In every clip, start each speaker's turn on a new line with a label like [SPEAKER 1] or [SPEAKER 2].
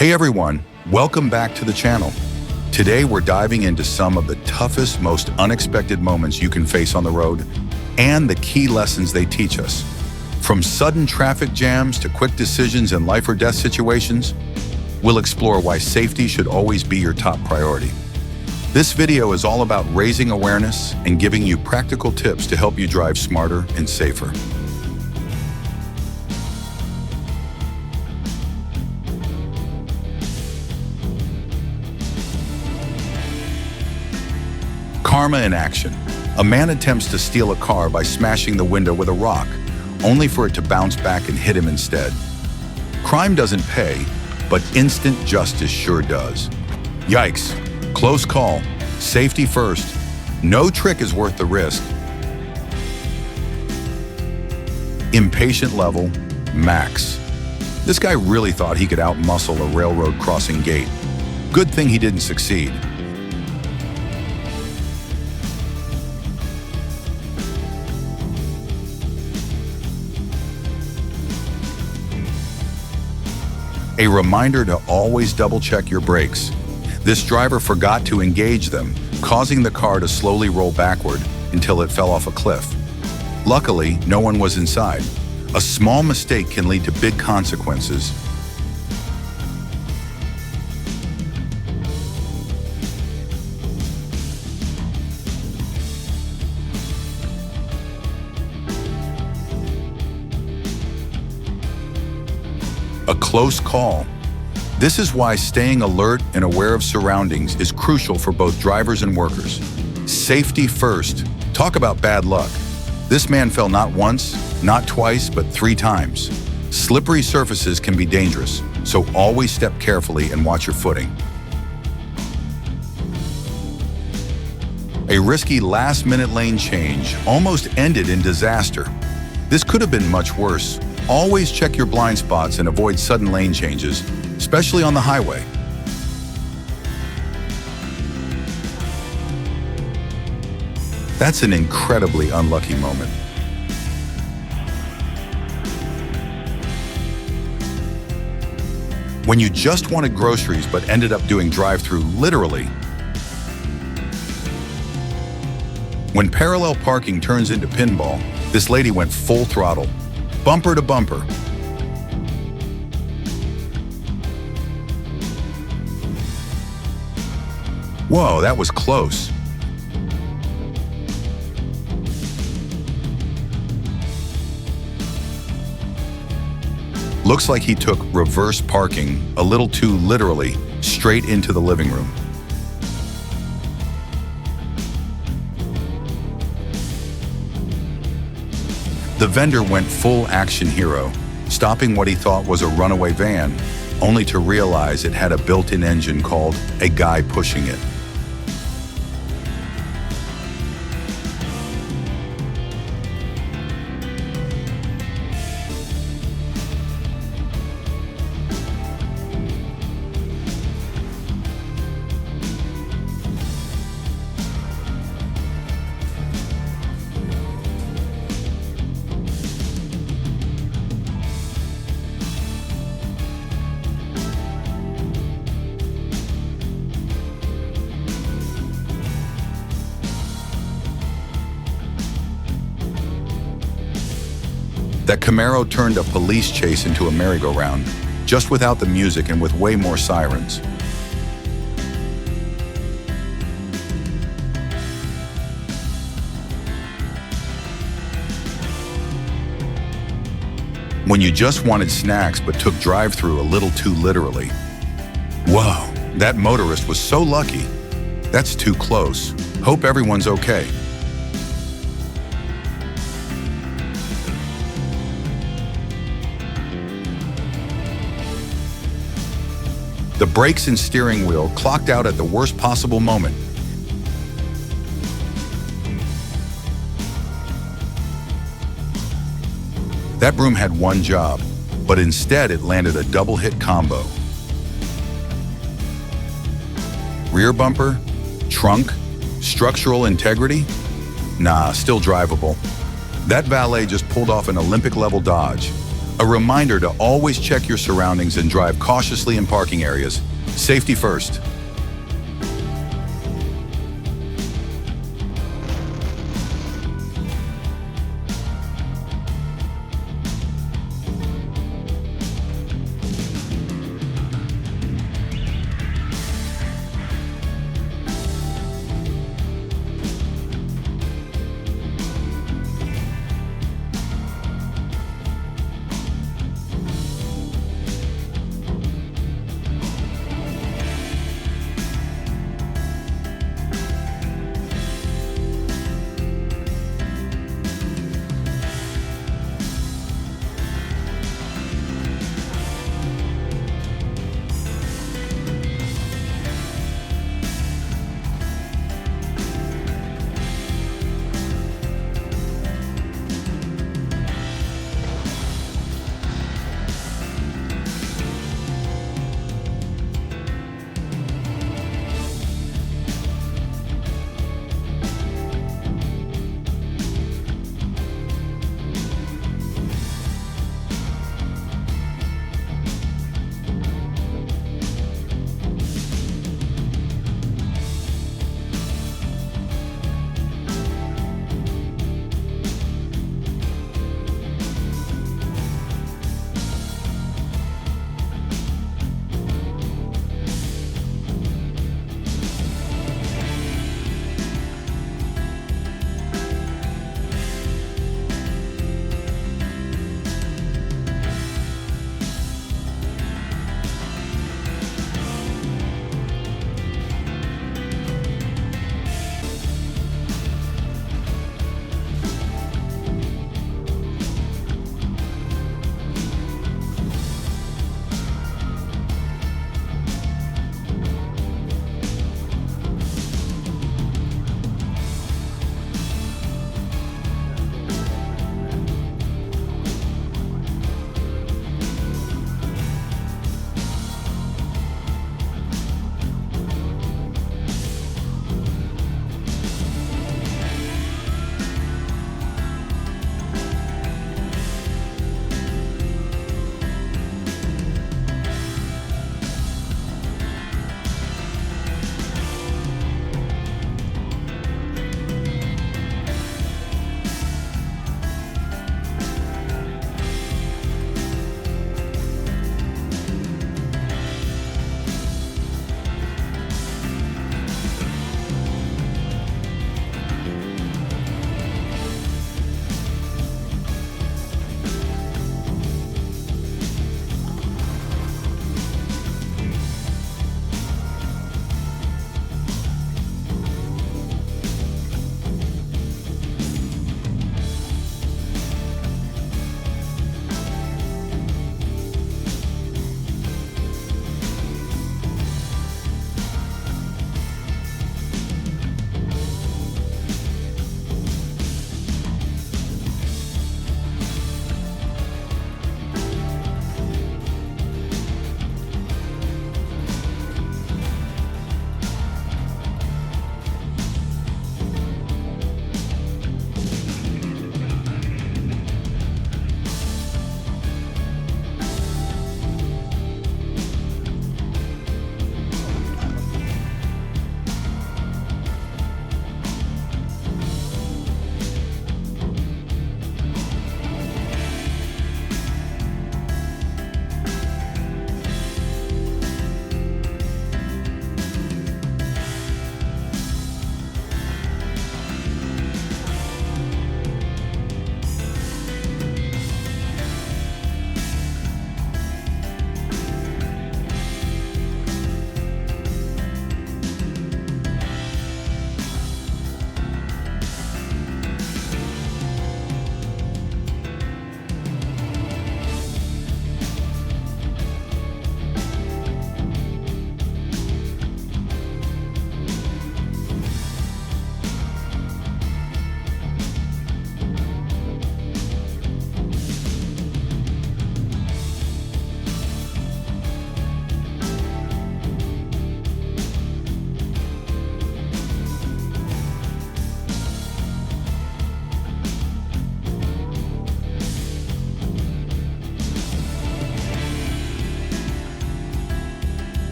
[SPEAKER 1] Hey everyone, welcome back to the channel. Today we're diving into some of the toughest, most unexpected moments you can face on the road and the key lessons they teach us. From sudden traffic jams to quick decisions in life or death situations, we'll explore why safety should always be your top priority. This video is all about raising awareness and giving you practical tips to help you drive smarter and safer. Karma in action. A man attempts to steal a car by smashing the window with a rock, only for it to bounce back and hit him instead. Crime doesn't pay, but instant justice sure does. Yikes. Close call. Safety first. No trick is worth the risk. Impatient level, max. This guy really thought he could outmuscle a railroad crossing gate. Good thing he didn't succeed. A reminder to always double-check your brakes. This driver forgot to engage them, causing the car to slowly roll backward until it fell off a cliff. Luckily, no one was inside. A small mistake can lead to big consequences. A close call. This is why staying alert and aware of surroundings is crucial for both drivers and workers. Safety first. Talk about bad luck. This man fell not once, not twice, but 3 times. Slippery surfaces can be dangerous, so always step carefully and watch your footing. A risky last-minute lane change almost ended in disaster. This could have been much worse. Always check your blind spots and avoid sudden lane changes, especially on the highway. That's an incredibly unlucky moment. When you just wanted groceries but ended up doing drive-through literally. When parallel parking turns into pinball, this lady went full throttle. Bumper to bumper. Whoa, that was close. Looks like he took reverse parking a little too literally straight into the living room. The vendor went full action hero, stopping what he thought was a runaway van, only to realize it had a built-in engine called a guy pushing it. That Camaro turned a police chase into a merry-go-round, just without the music and with way more sirens. When you just wanted snacks but took drive-through a little too literally. Whoa, that motorist was so lucky. That's too close. Hope everyone's okay. The brakes and steering wheel clocked out at the worst possible moment. That broom had one job, but instead it landed a double-hit combo. Rear bumper, trunk, structural integrity? Nah, still drivable. That valet just pulled off an Olympic-level dodge. A reminder to always check your surroundings and drive cautiously in parking areas. Safety first.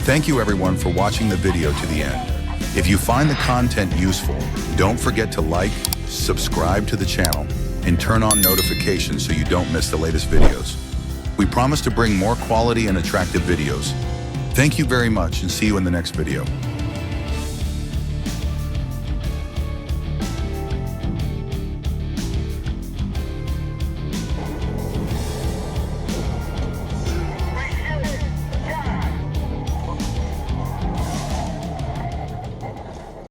[SPEAKER 1] Thank you everyone for watching the video to the end. If you find the content useful, don't forget to like, subscribe to the channel, and turn on notifications so you don't miss the latest videos. We promise to bring more quality and attractive videos. Thank you very much and see you in the next video.